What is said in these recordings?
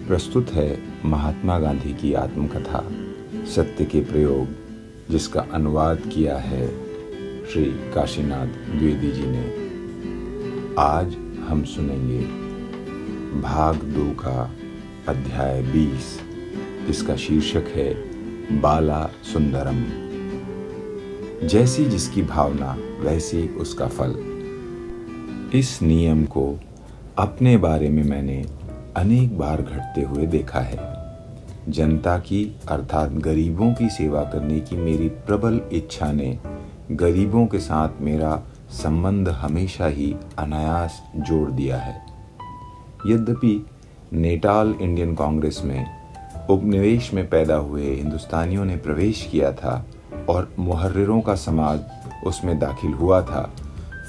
प्रस्तुत है महात्मा गांधी की आत्मकथा सत्य के प्रयोग, जिसका अनुवाद किया है श्री काशीनाथ द्विवेदी जी ने। आज हम सुनेंगे भाग 2 का अध्याय 20, जिसका शीर्षक है बाला सुंदरम। जैसी जिसकी भावना वैसी उसका फल। इस नियम को अपने बारे में मैंने अनेक बार घटते हुए देखा है। जनता की अर्थात गरीबों की सेवा करने की मेरी प्रबल इच्छा ने गरीबों के साथ मेरा संबंध हमेशा ही अनायास जोड़ दिया है। यद्यपि नेटाल इंडियन कांग्रेस में उपनिवेश में पैदा हुए हिंदुस्तानियों ने प्रवेश किया था और मुहर्रिरों का समाज उसमें दाखिल हुआ था,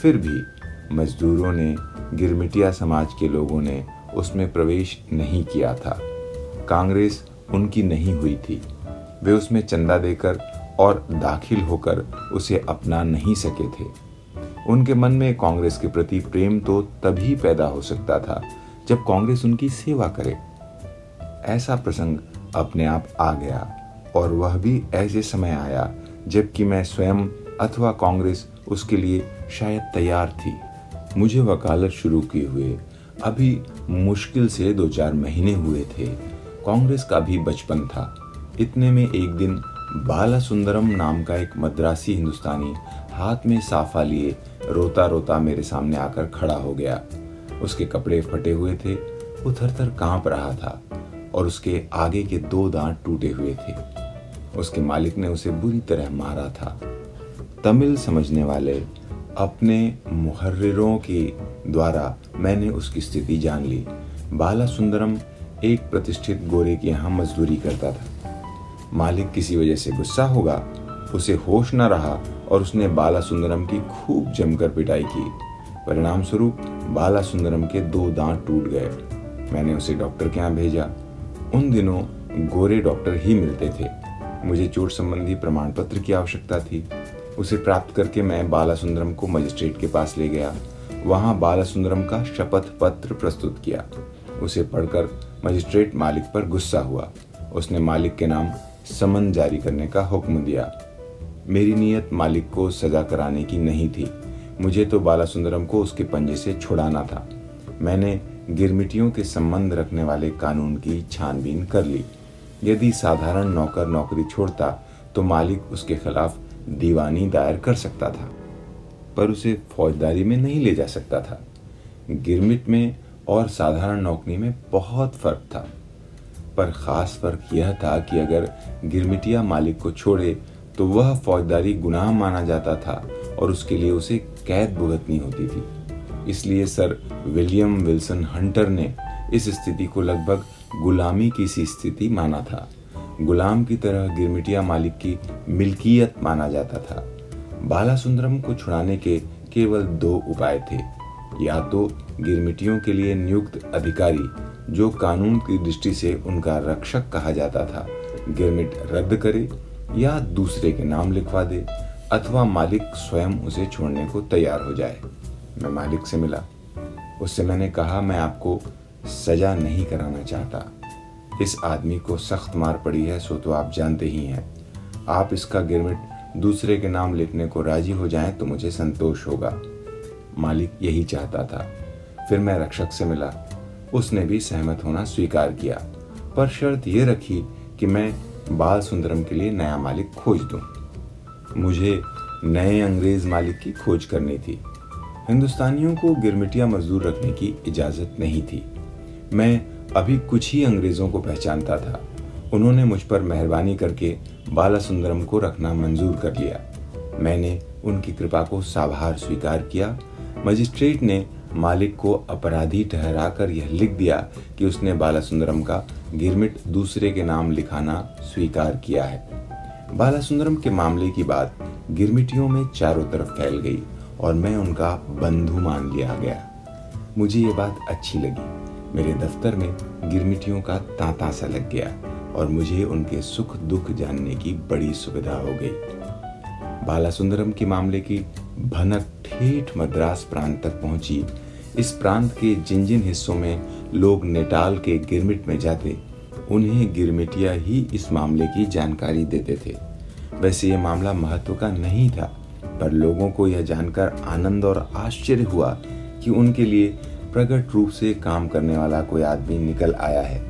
फिर भी मजदूरों ने, गिरमिटिया समाज के लोगों ने उसमें प्रवेश नहीं किया था। कांग्रेस उनकी नहीं हुई थी। वे उसमें चंदा देकर और दाखिल होकर उसे अपना नहीं सके थे। उनके मन में कांग्रेस के प्रति प्रेम तो तभी पैदा हो सकता था जब कांग्रेस उनकी सेवा करे। ऐसा प्रसंग अपने आप आ गया, और वह भी ऐसे समय आया जबकि मैं स्वयं अथवा कांग्रेस उसके लिए शायद तैयार थी। मुझे वकालत शुरू किए हुए अभी मुश्किल से 2-4 महीने हुए थे। कांग्रेस का भी बचपन था। इतने में एक दिन बाला सुंदरम नाम का एक मद्रासी हिंदुस्तानी हाथ में साफा लिए रोता रोता मेरे सामने आकर खड़ा हो गया। उसके कपड़े फटे हुए थे, वो थर-थर कांप रहा था और उसके आगे के 2 दांत टूटे हुए थे। उसके मालिक ने उसे बुरी तरह मारा था। तमिल समझने वाले अपने मुहर्रिरों के द्वारा मैंने उसकी स्थिति जान ली। बाला सुंदरम एक प्रतिष्ठित गोरे के यहाँ मजदूरी करता था। मालिक किसी वजह से गुस्सा होगा, उसे होश न रहा और उसने बाला सुंदरम की खूब जमकर पिटाई की। परिणाम स्वरूप बाला सुंदरम के 2 दांत टूट गए। मैंने उसे डॉक्टर के यहाँ भेजा। उन दिनों गोरे डॉक्टर ही मिलते थे। मुझे चोट संबंधी प्रमाण पत्र की आवश्यकता थी। उसे प्राप्त करके मैं बाला सुंदरम को मजिस्ट्रेट के पास ले गया। वहां बाला सुंदरम का शपथ पत्र प्रस्तुत किया। उसे पढ़कर मजिस्ट्रेट मालिक पर गुस्सा हुआ। उसने मालिक के नाम समन जारी करने का हुक्म दिया। मेरी नीयत मालिक को सजा कराने की नहीं थी। मुझे तो बाला सुंदरम को उसके पंजे से छुड़ाना था। मैंने गिरमिटियों के संबंध रखने वाले कानून की छानबीन कर ली। यदि साधारण नौकर नौकरी छोड़ता तो मालिक उसके खिलाफ दीवानी दायर कर सकता था, पर उसे फौजदारी में नहीं ले जा सकता था। गिरमिट में और साधारण नौकरी में बहुत फर्क था, पर खास फर्क यह था कि अगर गिरमिटिया मालिक को छोड़े तो वह फौजदारी गुनाह माना जाता था और उसके लिए उसे कैद भुगतनी होती थी। इसलिए सर विलियम विल्सन हंटर ने इस स्थिति को लगभग गुलामी की सी स्थिति माना था। गुलाम की तरह गिरमिटिया मालिक की मिल्कियत माना जाता था। बाला सुंदरम को छुड़ाने के केवल 2 उपाय थे। या तो गिरमिटियों के लिए नियुक्त अधिकारी, जो कानून की दृष्टि से उनका रक्षक कहा जाता था, गिरमिट रद्द करे या दूसरे के नाम लिखवा दे, अथवा मालिक स्वयं उसे छोड़ने को तैयार हो जाए। मैं मालिक से मिला। उससे मैंने कहा, मैं आपको सजा नहीं कराना चाहता। इस आदमी को सख्त मार पड़ी है, सो तो आप जानते ही हैं। आप इसका गिरमिट दूसरे के नाम लिखने को राजी हो जाएं तो मुझे संतोष होगा। मालिक यही चाहता था। फिर मैं रक्षक से मिला। उसने भी सहमत होना स्वीकार किया, पर शर्त यह रखी कि मैं बाल सुंदरम के लिए नया मालिक खोज दूं। मुझे नए अंग्रेज मालिक की खोज करनी थी। हिंदुस्तानियों को गिरमिटिया मजदूर रखने की इजाजत नहीं थी। मैं अभी कुछ ही अंग्रेजों को पहचानता था। उन्होंने मुझ पर मेहरबानी करके बाला सुंदरम को रखना मंजूर कर लिया। मैंने उनकी कृपा को साभार स्वीकार किया। मजिस्ट्रेट ने मालिक को अपराधी ठहराकर यह लिख दिया कि उसने बाला सुंदरम का गिरमिट दूसरे के नाम लिखाना स्वीकार किया है। बाला सुंदरम के मामले की बात गिरमिटियों में चारों तरफ फैल गई और मैं उनका बंधु मान लिया गया। मुझे ये बात अच्छी लगी। मेरे दफ्तर में गिरमिटियों का तांता सा लग गया और मुझे उनके सुख दुख जानने की बड़ी सुविधा हो गई। बाला सुंदरम के मामले की भनक ठेठ मद्रास प्रांत तक पहुंची। इस प्रांत के जिन जिन हिस्सों में लोग नेटाल के गिरमिट में जाते, उन्हें गिरमिटिया ही इस मामले की जानकारी देते थे। वैसे ये मामला महत्व का नहीं था, पर लोगों को यह जानकर आनंद और आश्चर्य हुआ कि उनके लिए प्रकट रूप से काम करने वाला कोई आदमी निकल आया है।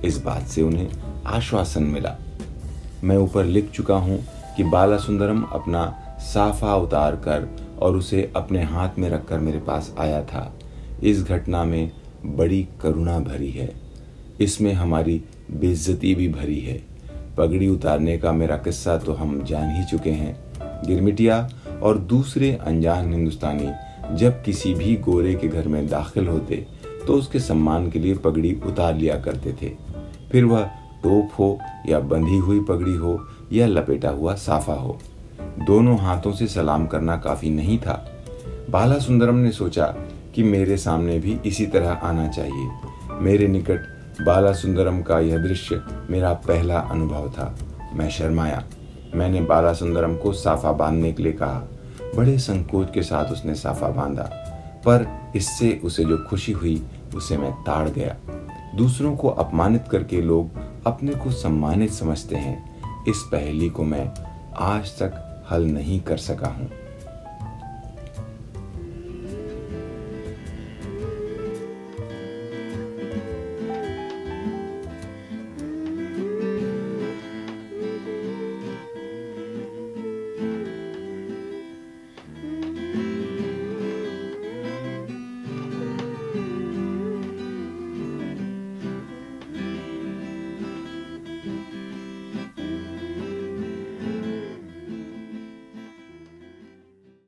इस बात से उन्हें आश्वासन मिला। मैं ऊपर लिख चुका हूँ कि बालासुंदरम अपना साफा उतार कर और उसे अपने हाथ में रखकर मेरे पास आया था। इस घटना में बड़ी करुणा भरी है, इसमें हमारी बेइज्जती भी भरी है। पगड़ी उतारने का मेरा किस्सा तो हम जान ही चुके हैं। गिरमिटिया और दूसरे अनजान हिंदुस्तानी जब किसी भी गोरे के घर में दाखिल होते तो उसके सम्मान के लिए पगड़ी उतार लिया करते थे, फिर वह टोप हो या बंधी हुई पगड़ी हो या लपेटा हुआ साफा हो। दोनों हाथों से सलाम करना काफी नहीं था। बालासुंदरम ने सोचा कि मेरे सामने भी इसी तरह आना चाहिए। मेरे निकट बालासुंदरम का यह दृश्य मेरा पहला अनुभव था। मैं शर्माया। मैंने बालासुंदरम को साफा बांधने के लिए कहा। बड़े संकोच के साथ उसने साफा बांधा, पर इससे उसे जो खुशी हुई उसे मैं ताड़ गया। दूसरों को अपमानित करके लोग अपने को सम्मानित समझते हैं। इस पहेली को मैं आज तक हल नहीं कर सका हूँ।